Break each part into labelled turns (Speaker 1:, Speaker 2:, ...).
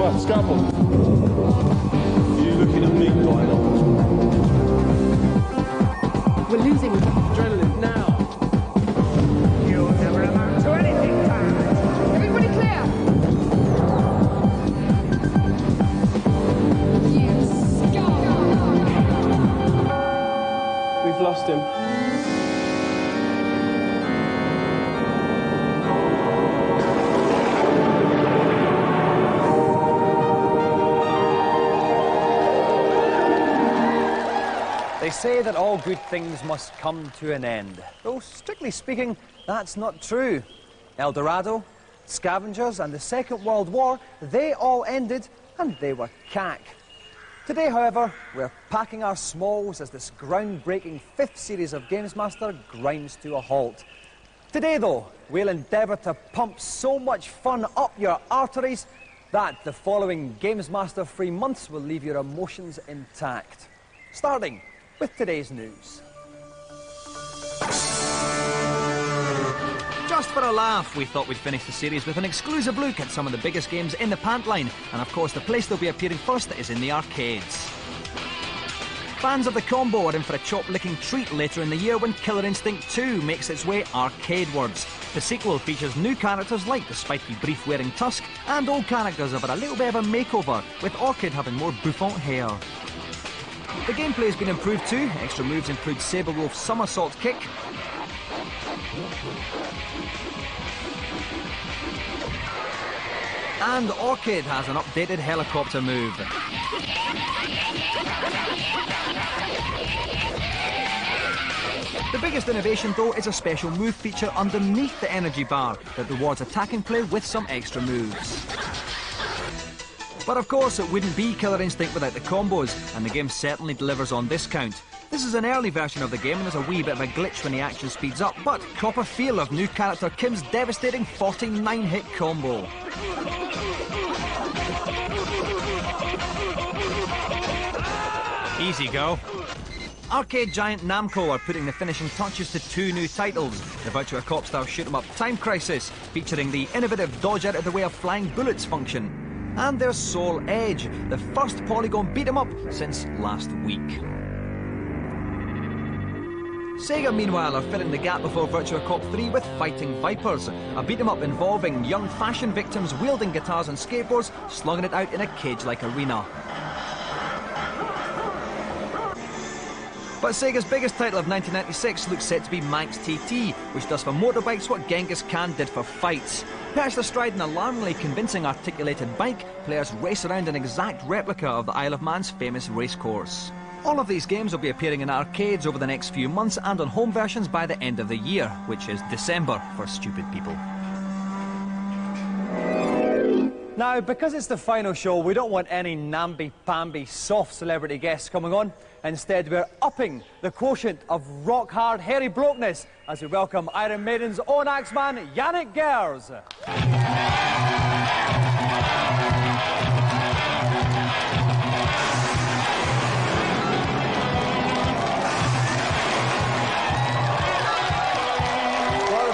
Speaker 1: Remember, scalpel. You looking at me, Lionel?
Speaker 2: We're losing adrenaline now.
Speaker 3: You'll never amount to anything, Pat.
Speaker 2: Everybody clear. Yes, go.
Speaker 1: We've lost him.
Speaker 4: They say that all good things must come to an end. Though, strictly speaking, that's not true. El Dorado, scavengers and the Second World War, they all ended and they were cack. Today, however, we're packing our smalls as this groundbreaking 5th series of GamesMaster grinds to a halt. Today, though, we'll endeavour to pump so much fun up your arteries that the following GamesMaster free months will leave your emotions intact. Starting with today's news. Just for a laugh, we thought we'd finish the series with an exclusive look at some of the biggest games in the pant line, and of course the place they'll be appearing first is in the arcades. Fans of the combo are in for a chop-licking treat later in the year when Killer Instinct 2 makes its way arcadewards. The sequel features new characters like the spiky brief-wearing Tusk, and old characters have had a little bit of a makeover, with Orchid having more bouffant hair. The gameplay has been improved too. Extra moves include Saberwolf's somersault kick, and Orchid has an updated helicopter move. The biggest innovation though is a special move feature underneath the energy bar that rewards attacking play with some extra moves. But of course it wouldn't be Killer Instinct without the combos, and the game certainly delivers on this count. This is an early version of the game and there's a wee bit of a glitch when the action speeds up, but cop a feel of new character Kim's devastating 49-hit combo. Easy go. Arcade giant Namco are putting the finishing touches to 2 new titles. The Virtua Cop style shoot-'em-up Time Crisis, featuring the innovative dodge out of the way of flying bullets function. And there's Soul Edge, the first polygon beat-'em-up since last week. Sega, meanwhile, are filling the gap before Virtua Cop 3 with Fighting Vipers, a beat-'em-up involving young fashion victims wielding guitars and skateboards, slugging it out in a cage-like arena. But Sega's biggest title of 1996 looks set to be Manx TT, which does for motorbikes what Genghis Khan did for fights. Perched astride an alarmingly convincing articulated bike, players race around an exact replica of the Isle of Man's famous racecourse. All of these games will be appearing in arcades over the next few months and on home versions by the end of the year, which is December for stupid people. Now, because it's the final show, we don't want any namby-pamby soft celebrity guests coming on. Instead, we're upping the quotient of rock-hard, hairy blokeness as we welcome Iron Maiden's own axeman, Janick Gers. Welcome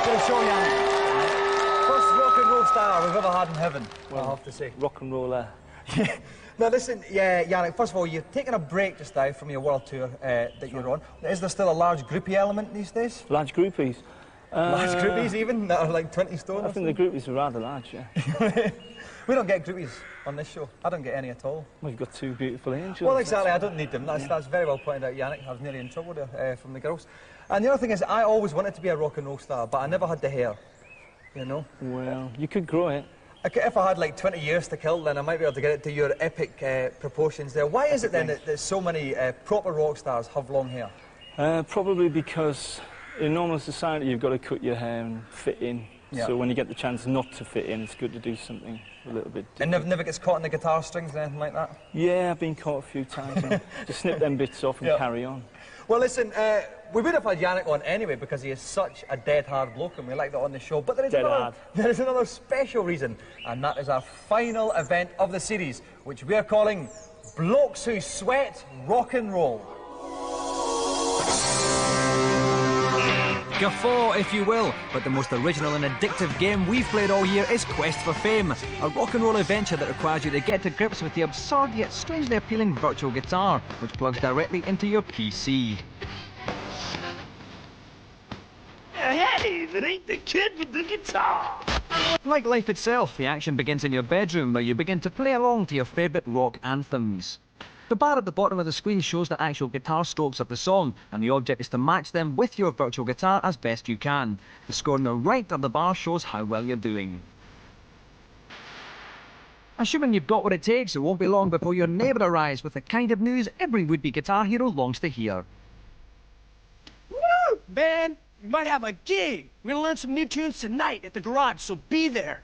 Speaker 4: to the show, Janick. First rock and roll star we've ever had in heaven, well, I have to say.
Speaker 5: Rock and roller.
Speaker 4: Now listen, Janick, first of all, you're taking a break just now from your world tour that you're on. Is there still a large groupie element these days?
Speaker 5: Large groupies?
Speaker 4: Large groupies even, that are like 20 stone?
Speaker 5: I think the groupies are rather large, yeah.
Speaker 4: We don't get groupies on this show. I don't get any at all.
Speaker 5: Well, you've got 2 beautiful angels.
Speaker 4: Well, exactly, I don't need them. That's very well pointed out, Janick. I was nearly in trouble there from the girls. And the other thing is, I always wanted to be a rock and roll star, but I never had the hair, you know?
Speaker 5: Well, you could grow it.
Speaker 4: If I had like 20 years to kill, then I might be able to get it to your epic proportions there. Why is it then that so many proper rock stars have long hair?
Speaker 5: Probably because in normal society you've got to cut your hair and fit in. Yeah. So when you get the chance not to fit in, it's good to do something a little bit different.
Speaker 4: And never gets caught in the guitar strings or anything like that?
Speaker 5: Yeah, I've been caught a few times. Just snip them bits off and carry on.
Speaker 4: Well, listen, we would have had Janick on anyway because he is such a dead-hard bloke and we like that on the show. But there is another special reason, and that is our final event of the series, which we are calling Blokes Who Sweat Rock and Roll. Guffaw, if you will, but the most original and addictive game we've played all year is Quest for Fame, a rock and roll adventure that requires you to get to grips with the absurd yet strangely appealing virtual guitar, which plugs directly into your PC.
Speaker 3: Hey, if it ain't the kid with the guitar!
Speaker 4: Like life itself, the action begins in your bedroom, where you begin to play along to your favourite rock anthems. The bar at the bottom of the screen shows the actual guitar strokes of the song, and the object is to match them with your virtual guitar as best you can. The score on the right of the bar shows how well you're doing. Assuming you've got what it takes, it won't be long before your neighbour arrives with the kind of news every would-be guitar hero longs to hear.
Speaker 3: Woo! Man, we might have a gig. We're gonna learn some new tunes tonight at the garage, so be there.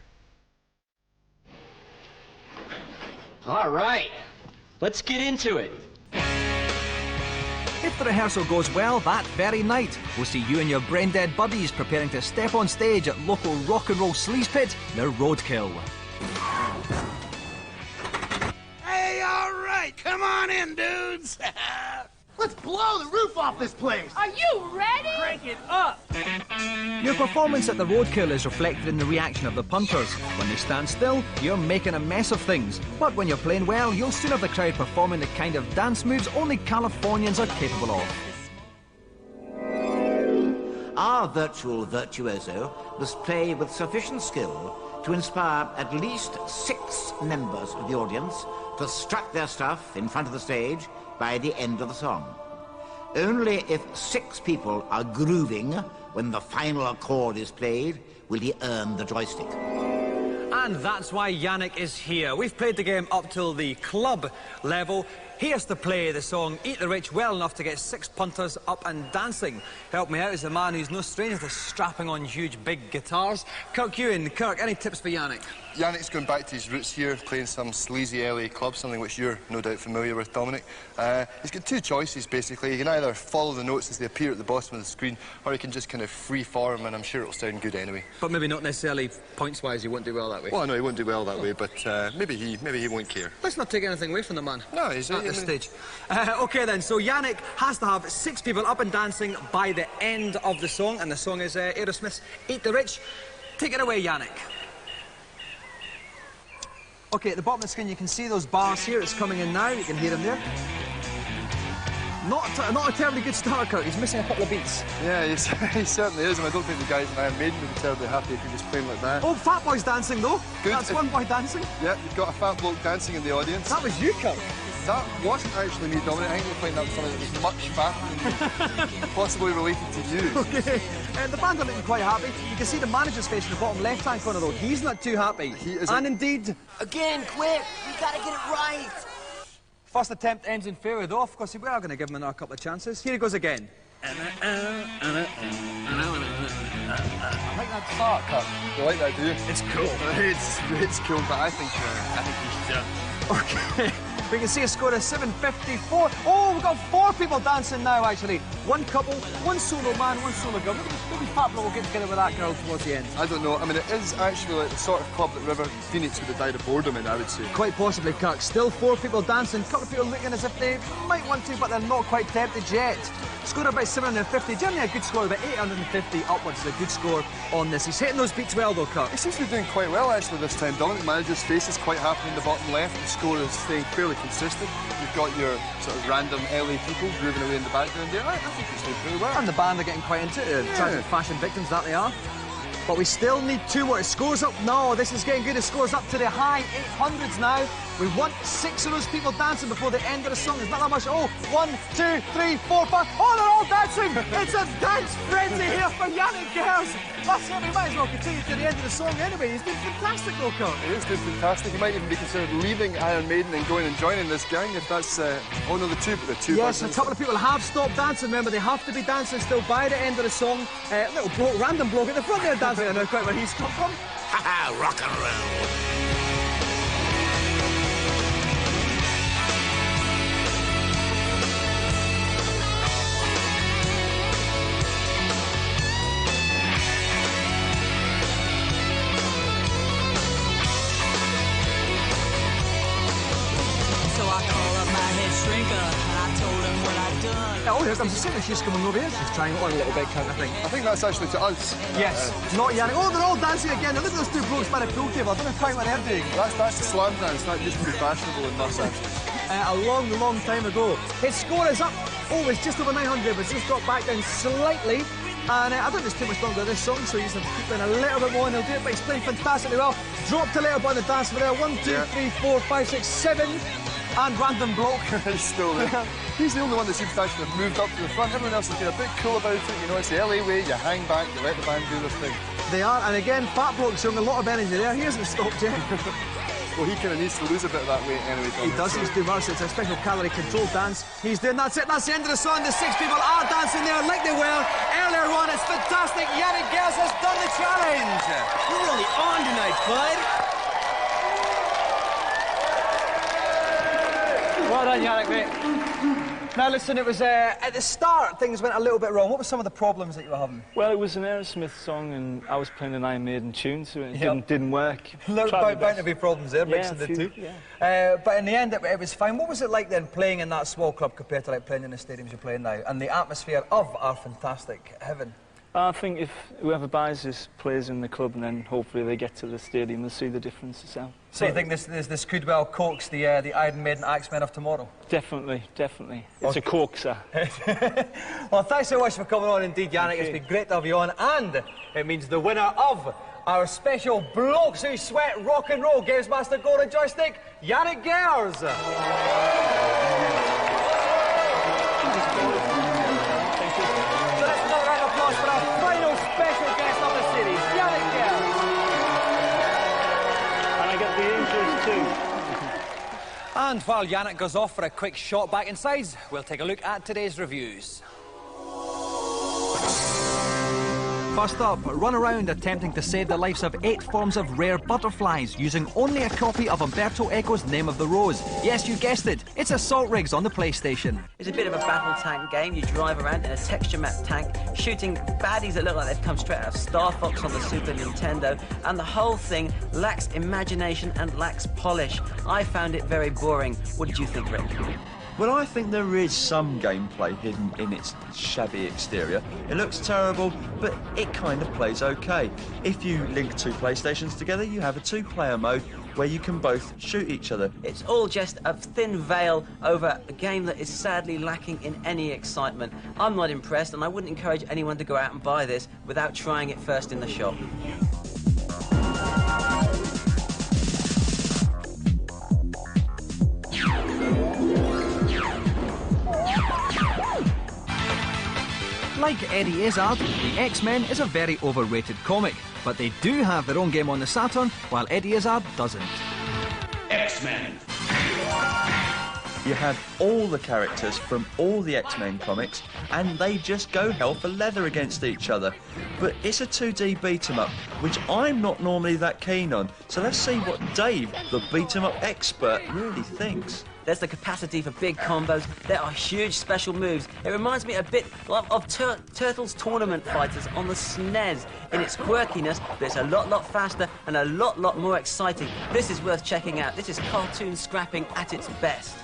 Speaker 6: All right. Let's get into it.
Speaker 4: If the rehearsal goes well, that very night, we'll see you and your brain-dead buddies preparing to step on stage at local rock and roll sleaze pit, the Roadkill.
Speaker 3: Hey, all right, come on in, dudes.
Speaker 7: Let's blow the roof off this place!
Speaker 2: Are you ready?
Speaker 3: Crank it up.
Speaker 4: Your performance at the Roadkill is reflected in the reaction of the punters. When they stand still, you're making a mess of things. But when you're playing well, you'll soon have the crowd performing the kind of dance moves only Californians are capable of.
Speaker 8: Our virtual virtuoso must play with sufficient skill to inspire at least 6 members of the audience to strut their stuff in front of the stage by the end of the song. Only if 6 people are grooving when the final chord is played will he earn the joystick.
Speaker 4: And that's why Janick is here. We've played the game up till the club level. He has to play the song Eat the Rich well enough to get 6 punters up and dancing. Help me out as the man who's no stranger to strapping on huge big guitars. Kirk Ewan. Kirk, any tips for Janick?
Speaker 9: Janick's going back to his roots here, playing some sleazy LA club, something which you're no doubt familiar with, Dominic. He's got 2 choices, basically. He can either follow the notes as they appear at the bottom of the screen, or he can just kind of free-form, and I'm sure it'll sound good anyway.
Speaker 4: But maybe not necessarily points-wise, he won't do well that way.
Speaker 9: Well, no, he won't do well that way, but maybe he won't care.
Speaker 4: Let's not take anything away from the man.
Speaker 9: No, he's
Speaker 4: at this stage. OK then, so Janick has to have 6 people up and dancing by the end of the song, and the song is Aerosmith's Eat the Rich. Take it away, Janick. OK, at the bottom of the screen you can see those bars here. It's coming in now. You can hear them there. Not a terribly good start, Kirk. He's missing a couple of beats.
Speaker 9: Yeah, he certainly is, and I don't think the guys in Iron Maiden would be terribly happy if he was playing like that.
Speaker 4: Oh, Fat Boy's dancing, though.
Speaker 9: Good.
Speaker 4: That's one boy dancing.
Speaker 9: Yeah, you've got a fat bloke dancing in the audience.
Speaker 4: That was you, Kirk.
Speaker 9: That wasn't actually me, Dominic. I think you're playing that with something that was much fatter than possibly related to you.
Speaker 4: OK. The band are looking quite happy. You can see the manager's face in the bottom left-hand corner, though. He's not too happy.
Speaker 9: He is.
Speaker 4: And indeed...
Speaker 6: Again, quick! We gotta get it right!
Speaker 4: First attempt ends in failure, though. Of course, we are going to give him another couple of chances. Here he goes again.
Speaker 9: I like that start, Kirk. You like that, do you?
Speaker 4: It's cool.
Speaker 9: It's cool, but I think we should.
Speaker 4: OK. We can see a score of 754. Oh, we've got 4 people dancing now, actually. 1 couple, 1 solo man, 1 solo girl. Maybe Pablo will get together with that girl towards the end.
Speaker 9: I don't know. I mean, it is actually like the sort of club that River Phoenix would have died of boredom in, I would say.
Speaker 4: Quite possibly, Kirk. Still 4 people dancing. A couple of people looking as if they might want to, but they're not quite tempted yet. Score about 750. Generally a good score, about 850 upwards is a good score on this. He's hitting those beats well, though, Kirk.
Speaker 9: He seems to be doing quite well, actually, this time. Dominic, the manager's face is quite happy in the bottom left. The score is staying fairly consistent. You've got your sort of random LA people grooving away in the background there. I think he's doing pretty well.
Speaker 4: And the band are getting quite into it. Tragic fashion victims that they are. But we still need 2 more. It scores up. No, this is getting good. It scores up to the high 800s now. We want 6 of those people dancing before the end of the song. It's not that much. Oh, 1, 2, 3, 4, 5. Oh, they're all dancing. It's a dance frenzy here for Janick Gers. That's it. We might as well continue to the end of the song anyway. He's been fantastic, though, Kirk.
Speaker 9: He is doing fantastic. He might even be considered leaving Iron Maiden and going and joining this gang if that's... oh, no, the 2
Speaker 4: Yes, a couple of people have stopped dancing. Remember, they have to be dancing still by the end of the song. Little bloke, random bloke at the front there dancing. I don't know quite where he's come from.
Speaker 8: Ha-ha, rock and roll.
Speaker 10: So I called up my head shrinker and I told him
Speaker 4: Oh, here's, I'm assuming she's coming over here. She's trying on a little bit, I think.
Speaker 9: I think that's actually to us.
Speaker 4: Yes, not Janick. Oh, they're all dancing again. Now look at those two blokes by the pool table. I don't know quite what they're doing.
Speaker 9: That's the slam dance. That used to be fashionable in Mercer.
Speaker 4: A long, long time ago. His score is up. Oh, it's just over 900, but it's just dropped back down slightly. And I don't think there's too much longer of this song, so he's going to keep playing a little bit more and he'll do it, but he's playing fantastically well. Dropped a little bit on the dance floor there. 1, 2, 3, 4, 5, 6, 7. And random bloke.
Speaker 9: He's still there. He's the only one that seems to actually have moved up to the front. Everyone else has been a bit cool about it. You know, it's the LA way. You hang back, you let the band do their thing.
Speaker 4: They are, and again, Fat Bloke's showing a lot of energy there. He hasn't stopped yet.
Speaker 9: Well, he kind of needs to lose a bit of that weight anyway.
Speaker 4: He does, he's doing Mercer. It's a special calorie control dance. He's doing, that's it, that's the end of the song. The 6 people are dancing there like they were earlier on. It's fantastic. Janick Gers has done the challenge.
Speaker 6: You're really on tonight, bud.
Speaker 4: Well done, Janick, mate. Now, listen, it was at the start things went a little bit wrong. What were some of the problems that you were having?
Speaker 5: Well, it was an Aerosmith song, and I was playing an Iron Maiden tune, so it didn't work.
Speaker 4: Bound to be problems there, mixing the two.
Speaker 5: Yeah.
Speaker 4: But in the end, it was fine. What was it like then, playing in that small club compared to like playing in the stadiums you're playing now, and the atmosphere of our fantastic heaven?
Speaker 5: I think if whoever buys this plays in the club, and then hopefully they get to the stadium, they'll see the difference itself.
Speaker 4: So you think this could well coax the Iron Maiden Axemen of tomorrow?
Speaker 5: Definitely, definitely. It's a coaxer.
Speaker 4: Well, thanks so much for coming on indeed, Janick.
Speaker 5: Okay.
Speaker 4: It's been great to have you on, and it means the winner of our special Blokes Who Sweat Rock and Roll GamesMaster Golden Joystick, Janick Gers. For our final special guest of the series, Janick Gers.
Speaker 5: And I get the Angels too.
Speaker 4: And while Janick goes off for a quick shot back inside, we'll take a look at today's reviews. First up, run around attempting to save the lives of 8 forms of rare butterflies using only a copy of Umberto Eco's Name of the Rose. Yes, you guessed it, it's Assault Rigs on the PlayStation.
Speaker 10: It's a bit of a battle tank game. You drive around in a texture map tank, shooting baddies that look like they've come straight out of Star Fox on the Super Nintendo, and the whole thing lacks imagination and lacks polish. I found it very boring. What did you think, Rick?
Speaker 11: Well, I think there is some gameplay hidden in its shabby exterior. It looks terrible, but it kind of plays okay. If you link 2 PlayStations together, you have a 2-player mode where you can both shoot each other.
Speaker 10: It's all just a thin veil over a game that is sadly lacking in any excitement. I'm not impressed, and I wouldn't encourage anyone to go out and buy this without trying it first in the shop.
Speaker 4: Like Eddie Izzard, the X-Men is a very overrated comic, but they do have their own game on the Saturn, while Eddie Izzard doesn't.
Speaker 1: X-Men.
Speaker 11: You have all the characters from all the X-Men comics, and they just go hell for leather against each other. But it's a 2D beat-em-up, which I'm not normally that keen on. So let's see what Dave, the beat-em-up expert, really thinks.
Speaker 10: There's the capacity for big combos. There are huge special moves. It reminds me a bit of Turtles Tournament Fighters on the SNES in its quirkiness, but it's a lot faster and a lot more exciting. This is worth checking out. This is cartoon scrapping at its best.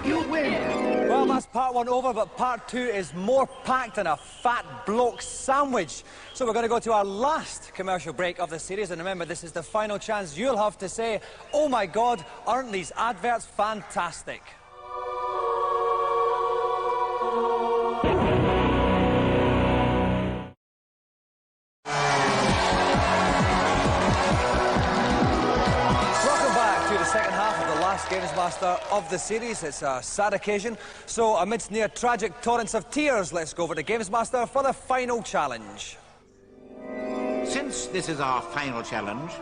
Speaker 2: You win.
Speaker 4: Well, that's part 1 over, but part 2 is more packed than a fat bloke sandwich. So we're going to go to our last commercial break of the series, and remember, this is the final chance you'll have to say, oh my God, aren't these adverts fantastic? GamesMaster of the series. It's a sad occasion, so amidst near tragic torrents of tears, let's go over to GamesMaster for the final challenge.
Speaker 8: Since this is our final challenge,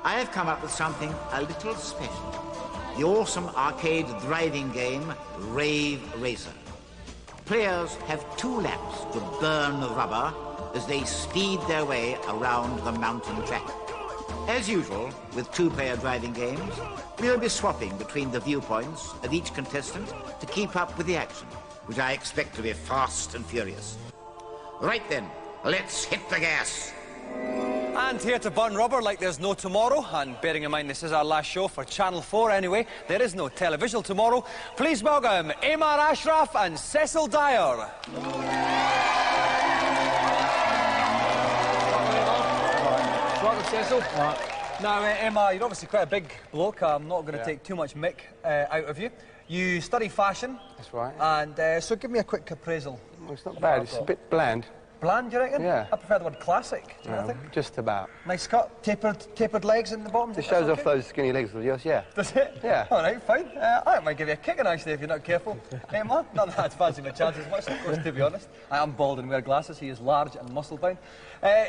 Speaker 8: I have come up with something a little special. The awesome arcade driving game, Rave Racer. Players have 2 laps to burn the rubber as they speed their way around the mountain track. As usual, with 2-player driving games, we'll be swapping between the viewpoints of each contestant to keep up with the action, which I expect to be fast and furious. Right then, let's hit the gas.
Speaker 4: And here to burn rubber like there's no tomorrow, and bearing in mind this is our last show for Channel 4 anyway, there is no televisual tomorrow, please welcome Amar Ashraf and Cecil Dyer. Welcome, Cecil. Now, Emma, you're obviously quite a big bloke. I'm not going to take too much mick out of you. You study fashion.
Speaker 12: That's right.
Speaker 4: And so give me a quick appraisal.
Speaker 12: Well, it's not bad. It's a bit bland.
Speaker 4: Bland, do you reckon?
Speaker 12: Yeah.
Speaker 4: I prefer the word classic. Do you think?
Speaker 12: Just about.
Speaker 4: Nice cut, tapered legs in the bottom.
Speaker 12: It shows off those skinny legs of yours, yeah.
Speaker 4: Does it?
Speaker 12: Yeah.
Speaker 4: All right, fine. I might give you a kicking actually if you're not careful. Hey, man, not that I'd fancy my chances much, of course, to be honest. I am bald and wear glasses. He is large and muscle-bound.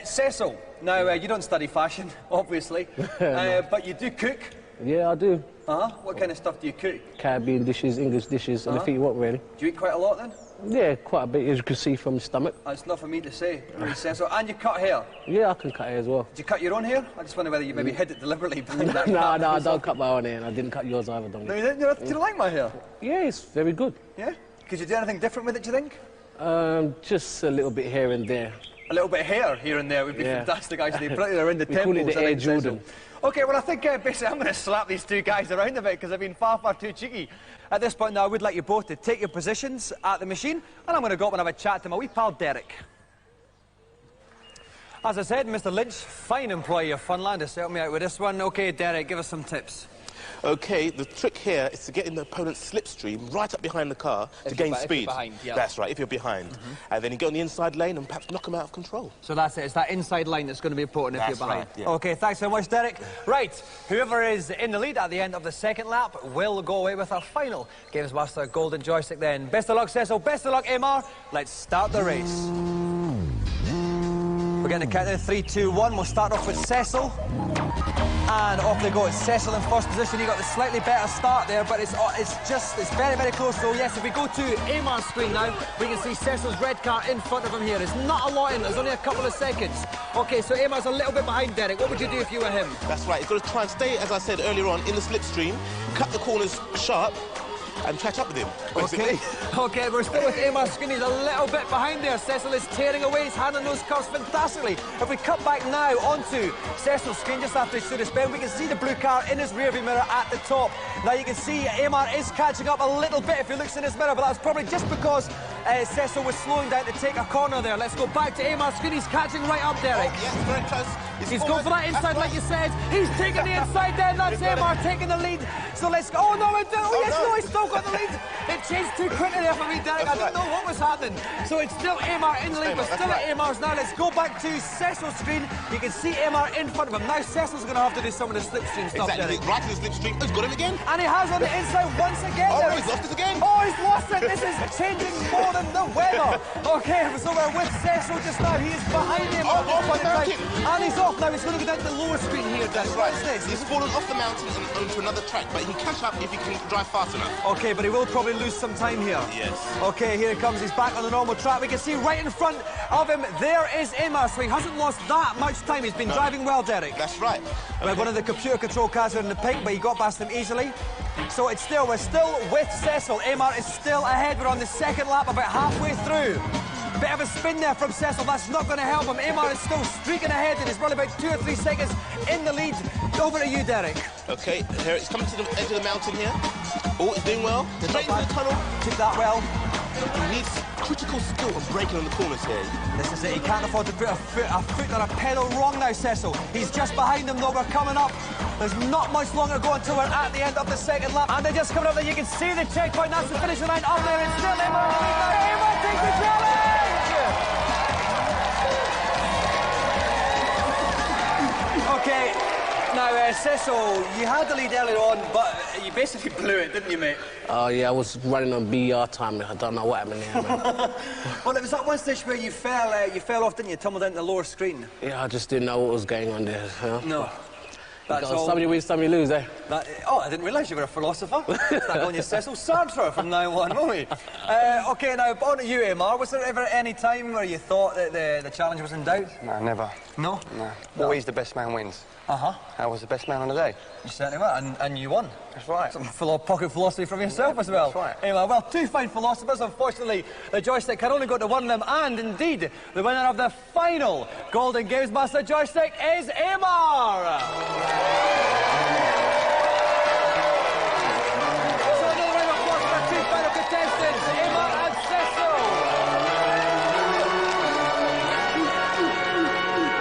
Speaker 4: Cecil, now you don't study fashion, obviously, but you do cook.
Speaker 13: Yeah, I do.
Speaker 4: What kind of stuff do you cook?
Speaker 13: Caribbean dishes, English dishes, anything you want, really.
Speaker 4: Do you eat quite a lot then?
Speaker 13: Yeah, quite a bit, as you can see from the stomach.
Speaker 4: It's not for me to say, really, Cecil. And you cut hair?
Speaker 13: Yeah, I can cut hair as well.
Speaker 4: Do you cut your own hair? I just wonder whether you maybe hid it deliberately behind that.
Speaker 13: No, I don't cut my own hair, and I didn't cut yours either, don't
Speaker 4: No, you didn't? Do you like my hair?
Speaker 13: Yeah, it's very good.
Speaker 4: Yeah? Could you do anything different with it, do you think?
Speaker 13: Just a little bit here and there.
Speaker 4: A little bit of hair here and there would be fantastic, actually. Particularly around the temples.
Speaker 13: We call it the Air Jordan.
Speaker 4: OK, well, I think basically I'm going to slap these two guys around a bit because I've been far too cheeky. At this point now, I would like you both to take your positions at the machine, and I'm going to go up and have a chat to my wee pal Derek. As I said, Mr. Lynch, fine employee of Funland, has helped me out with this one. OK, Derek, give us some tips.
Speaker 14: OK, the trick here is to get in the opponent's slipstream right up behind the car to gain speed.
Speaker 4: If you're behind, yeah.
Speaker 14: That's right, if you're behind. And then you get on the inside lane and perhaps knock them out of control.
Speaker 4: So that's it, it's that inside line that's going to be important if you're behind.
Speaker 14: Right, yeah.
Speaker 4: OK, thanks so much, Derek. Right, whoever is in the lead at the end of the second lap will go away with our final GamesMaster golden joystick then. Best of luck, Cecil. Best of luck, Amar. Let's start the race. We're going to count down 3, 2, 1. We'll start off with Cecil. And off they go. It's Cecil in first position. He got the slightly better start there, but it's very close. So yes, if we go to Amar's screen now, we can see Cecil's red car in front of him here. There's not a lot in. There's only a couple of seconds. OK, so Amar's a little bit behind Derek. What would you do if you were him?
Speaker 14: That's right. You've got to try and stay, as I said earlier on, in the slipstream, cut the corners sharp, and catch up with him, basically.
Speaker 4: OK, we're still with Amar's screen. He's a little bit behind there. Cecil is tearing away. He's handling those curves fantastically. If we cut back now onto Cecil's screen, just after he stood his spin, we can see the blue car in his rearview mirror at the top. Now you can see Amar is catching up a little bit if he looks in his mirror, but that's probably just because Cecil was slowing down to take a corner there. Let's go back to Amar's screen. He's catching right up, Derek.
Speaker 14: Oh, yes, very close.
Speaker 4: He's going for that inside, like you said. He's taking the inside then. That's Amar taking the lead. So let's go. Oh, no, he's still got the lead. It changed too quickly there for me, Derek. I didn't know what was happening. So it's still Amar in the lead. We're still at Amar's now. Let's go back to Cecil's screen. You can see Amar in front of him. Now Cecil's going to have to do some of the slipstream stuff,
Speaker 14: exactly.
Speaker 4: Derek.
Speaker 14: Right in the slipstream. He's got him again.
Speaker 4: And he has on the inside once again.
Speaker 14: Oh, he's lost it again.
Speaker 4: Oh, he's lost it. This is changing more than the weather. OK, so we're with Cecil just now. He is behind him on this point in time. And he's off now. He's going to go down to the lower screen here, Derek.
Speaker 14: Right.
Speaker 4: What's this?
Speaker 14: He's fallen off the mountain and onto another track, but he can catch up if he can drive fast enough.
Speaker 4: OK, but he will probably lose some time here.
Speaker 14: Yes.
Speaker 4: OK, here he comes. He's back on the normal track. We can see right in front of him, there is Amar. So he hasn't lost that much time. He's been driving well, Derek.
Speaker 14: That's right.
Speaker 4: Well, one of the computer control cars are in the pink, but he got past him easily. So we're still with Cecil. Amar is still ahead. We're on the second lap, about halfway through. Bit of a spin there from Cecil. That's not going to help him. Amar is still streaking ahead, and he's probably about 2 or 3 seconds in the lead. Over to you, Derek.
Speaker 14: OK, here it's coming to the edge of the mountain here. Oh, he's doing well. Straight into the tunnel.
Speaker 4: Took that well.
Speaker 14: He needs critical skill on braking on the corners here.
Speaker 4: This is it. He can't afford to put a foot or a pedal wrong now, Cecil. He's just behind him, though. We're coming up. There's not much longer to go until we're at the end of the second lap. And they're just coming up there. You can see the checkpoint. That's the finishing line up there. It's still Amar. Amar takes the challenge! OK. Now, Cecil, you had the lead earlier on, but you basically blew it, didn't you, mate?
Speaker 13: Oh, yeah, I was running on BR time. I don't know what happened there, man.
Speaker 4: Well, it was that one stage where you fell off, didn't you? Tumbled down to the lower screen.
Speaker 13: Yeah, I just didn't know what was going on there. You know?
Speaker 4: No. That's
Speaker 13: all. Some you win, some you lose, eh?
Speaker 4: Oh, I didn't realise you were a philosopher. Start calling you Cecil Sartre from now on, won't we? OK, now, on to you, Amar. Was there ever any time where you thought that the challenge was in doubt?
Speaker 12: No, never.
Speaker 4: No?
Speaker 12: No. Always the best man wins.
Speaker 4: Uh-huh.
Speaker 12: I was the best man on the day.
Speaker 4: You certainly were, and you won.
Speaker 12: That's right.
Speaker 4: Some pocket philosophy from yourself as well.
Speaker 12: That's right.
Speaker 4: Anyway, well, two fine philosophers. Unfortunately, the joystick can only go to one of them, and indeed, the winner of the final Golden GamesMaster joystick is Amar! So another round of applause for our two final contestants, Amar and Cecil!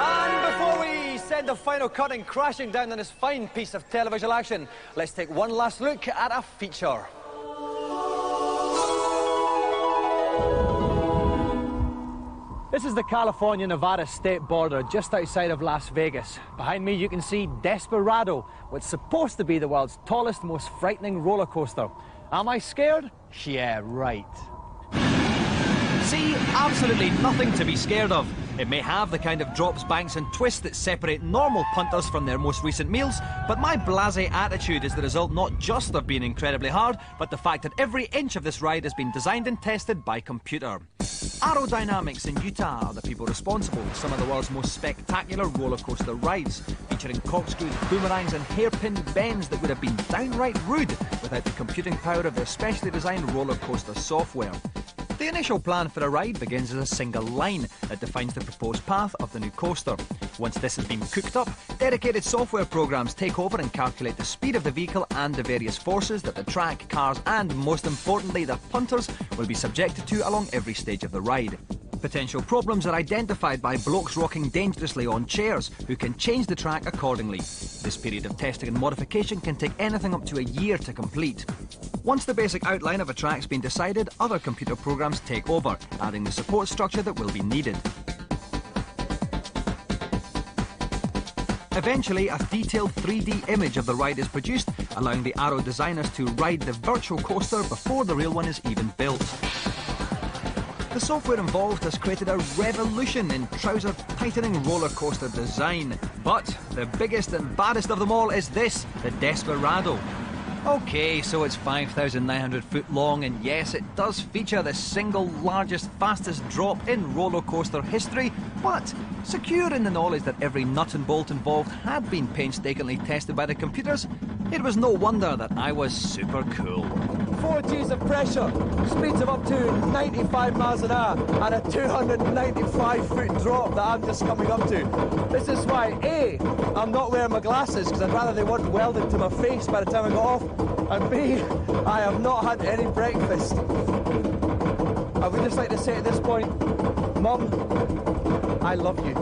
Speaker 4: And before we send the final curtain crashing down on this fine piece of television action, let's take one last look at a feature. This is the California-Nevada state border just outside of Las Vegas. Behind me you can see Desperado, what's supposed to be the world's tallest, most frightening roller coaster. Am I scared? Yeah, right. See, absolutely nothing to be scared of. It may have the kind of drops, banks and twists that separate normal punters from their most recent meals, but my blasé attitude is the result not just of being incredibly hard, but the fact that every inch of this ride has been designed and tested by computer. Aerodynamics in Utah are the people responsible for some of the world's most spectacular roller coaster rides, featuring corkscrews, boomerangs and hairpin bends that would have been downright rude without the computing power of their specially designed roller coaster software. The initial plan for a ride begins as a single line that defines the proposed path of the new coaster. Once this has been cooked up, dedicated software programs take over and calculate the speed of the vehicle and the various forces that the track, cars and, most importantly, the punters will be subjected to along every stage of the ride. Potential problems are identified by blokes rocking dangerously on chairs, who can change the track accordingly. This period of testing and modification can take anything up to a year to complete. Once the basic outline of a track's been decided, other computer programs take over, adding the support structure that will be needed. Eventually, a detailed 3D image of the ride is produced, allowing the Aero designers to ride the virtual coaster before the real one is even built. The software involved has created a revolution in trouser-tightening roller coaster design. But the biggest and baddest of them all is this, the Desperado. OK, so it's 5,900 foot long, and yes, it does feature the single largest, fastest drop in roller coaster history, but secure in the knowledge that every nut and bolt involved had been painstakingly tested by the computers, it was no wonder that I was super cool. 4 Gs of pressure, speeds of up to 95 miles an hour, and a 295 foot drop that I'm just coming up to. This is why A, I'm not wearing my glasses because I'd rather they weren't welded to my face by the time I got off, and B, I have not had any breakfast. I would just like to say at this point, Mum, I love you.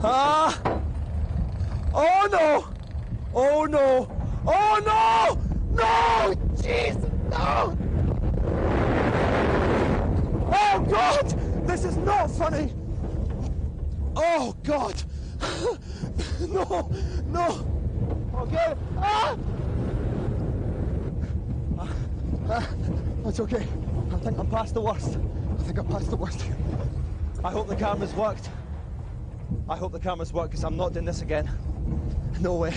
Speaker 4: Ah! Oh no! Oh no! Oh no! No! Jeez! No! Oh God! This is not funny! Oh God! No! No! Okay! Ah! That's okay. I think I'm past the worst. I think I'm past the worst. I hope the cameras worked. I hope the cameras work because I'm not doing this again. No way.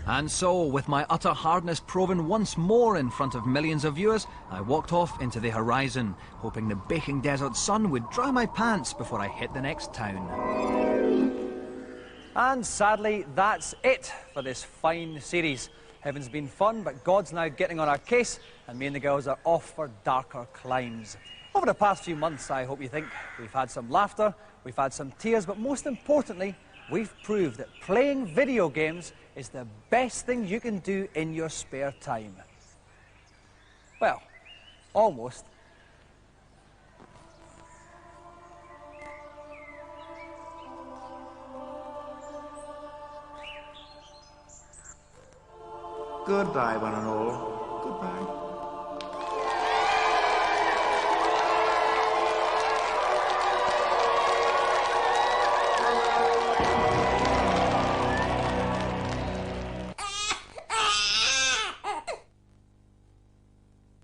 Speaker 4: And so, with my utter hardness proven once more in front of millions of viewers, I walked off into the horizon, hoping the baking desert sun would dry my pants before I hit the next town. And sadly, that's it for this fine series. Heaven's been fun, but God's now getting on our case, and me and the girls are off for darker climes. Over the past few months, I hope you think, we've had some laughter, we've had some tears, but most importantly, we've proved that playing video games is the best thing you can do in your spare time. Well, almost.
Speaker 8: Goodbye, one and all.